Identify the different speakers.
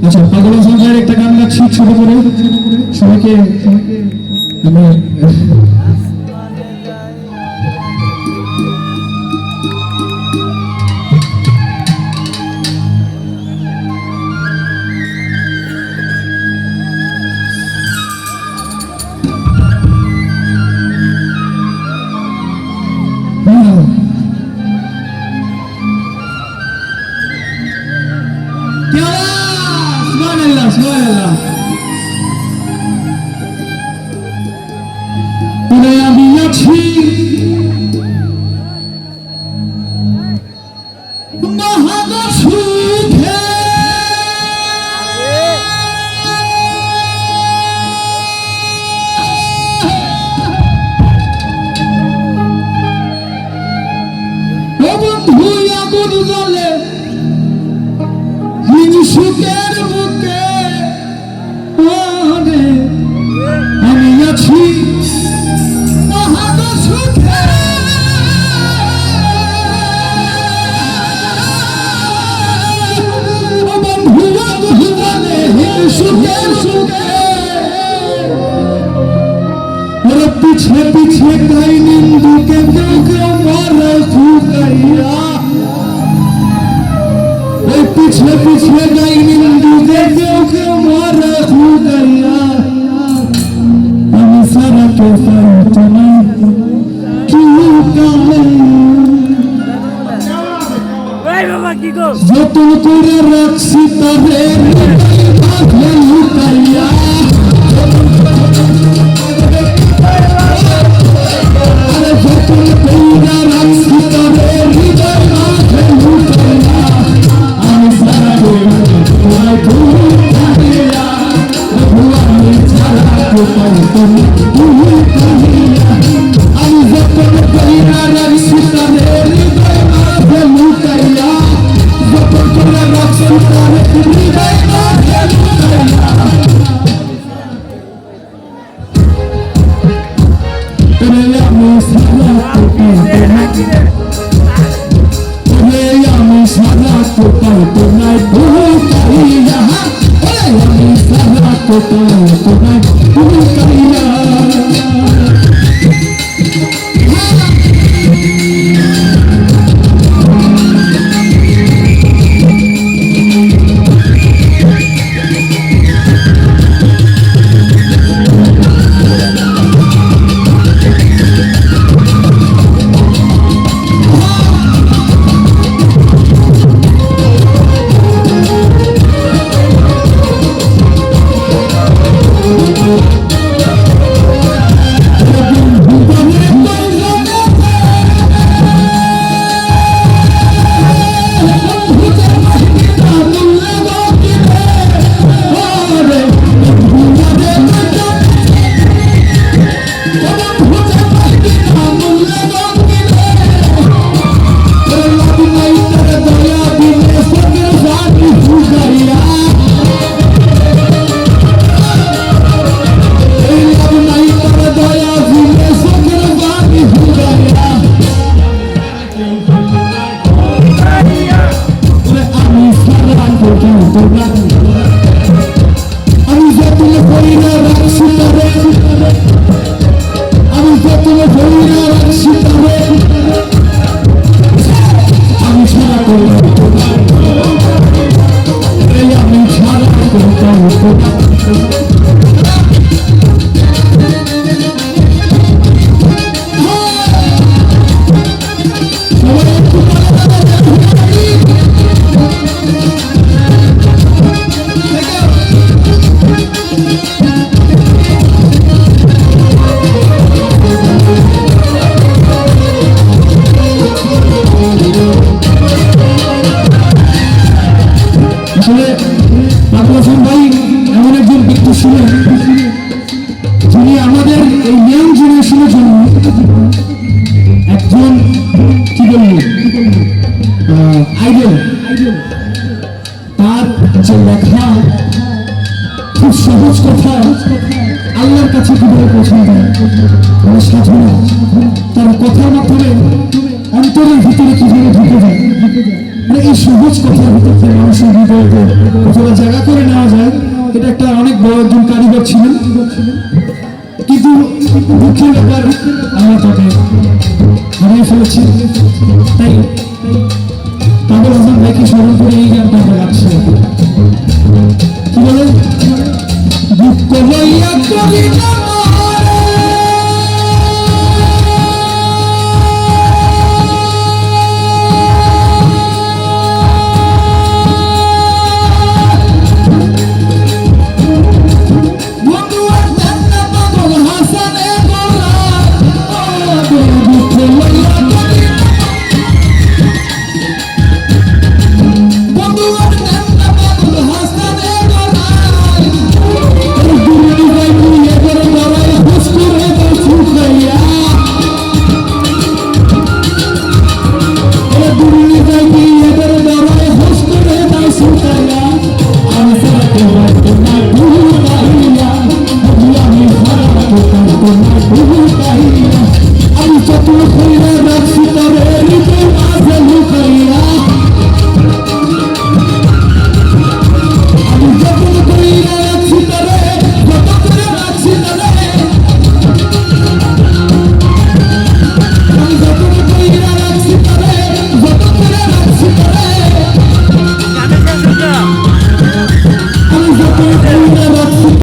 Speaker 1: আচ্ছা, পাগল সংখ্যার একটা গান গাচ্ছি ছোট করে সবাইকে। আমি আছি মহাগো সুখে, বন্ধু আগুন জ্বলে নিজ সুখের বুকে, আমি আছি মহাগো সুখে, বন্ধু আগুন জ্বলে নিজ সুখের বুকে, ওরা পিছে পিছে গাই নিন্দুকে কেউ কেউ মারে ফুকাইয়া, পিছে পিছে গাই নিন্দুকে কেউ কেউ মারে ফুকাইয়া, আমি সারা কে পারতো না কি কালে, যতন করে রাখছি তারে মাঝে লুকাইয়া, আরে যতন করে রাখছি তারে হৃদয় মাঝে লুকাইয়া, আমি সারা কে পারতো না আমি সারা কে পারতো না, আমি যতন করে রাখছি তারে হৃদয় মাঝে লুকাইয়া, যতন করে রাখছি তারে হৃদয় মাঝে লুকাইয়া, আমি সারা কে পারতো না, আমি সারা কে পারতো না ভুকাইয়া, আমি সারা কে পারতো না ভুকাইয়া। আমি যতন কইরা রাখছি তারে, আমি যতন কইরা রাখছি তারে, আমি সারা করে আমি সারা করে যিনি আমাদের এই ইয়াং জেনারেশনের জন্য একজন কি বলবো আইডল, তার যে লেখা খুব সহজ কথা আল্লাহর কাছে কিভাবে পৌঁছানো যায়, মানে সাধনা তার কথার মাধ্যমে অন্তরের ভিতরে কিভাবে ঢুকে যায়। মানে এই সহজ কথার ভিতর থেকে মানুষের হৃদয়কে কতটা জায়গা করে নেওয়া যায়, এটা একটা অনেক বড় একজন কারিগর ছিলেন। কিন্তু দুঃখের ব্যাপার আমরা তাকে হারিয়ে ফেলেছি। তাই পাগল হাসান ভাইকে স্মরণ করে এই গানটা আমরা গাচ্ছি। কি বলে দুঃখ লইয়া করি না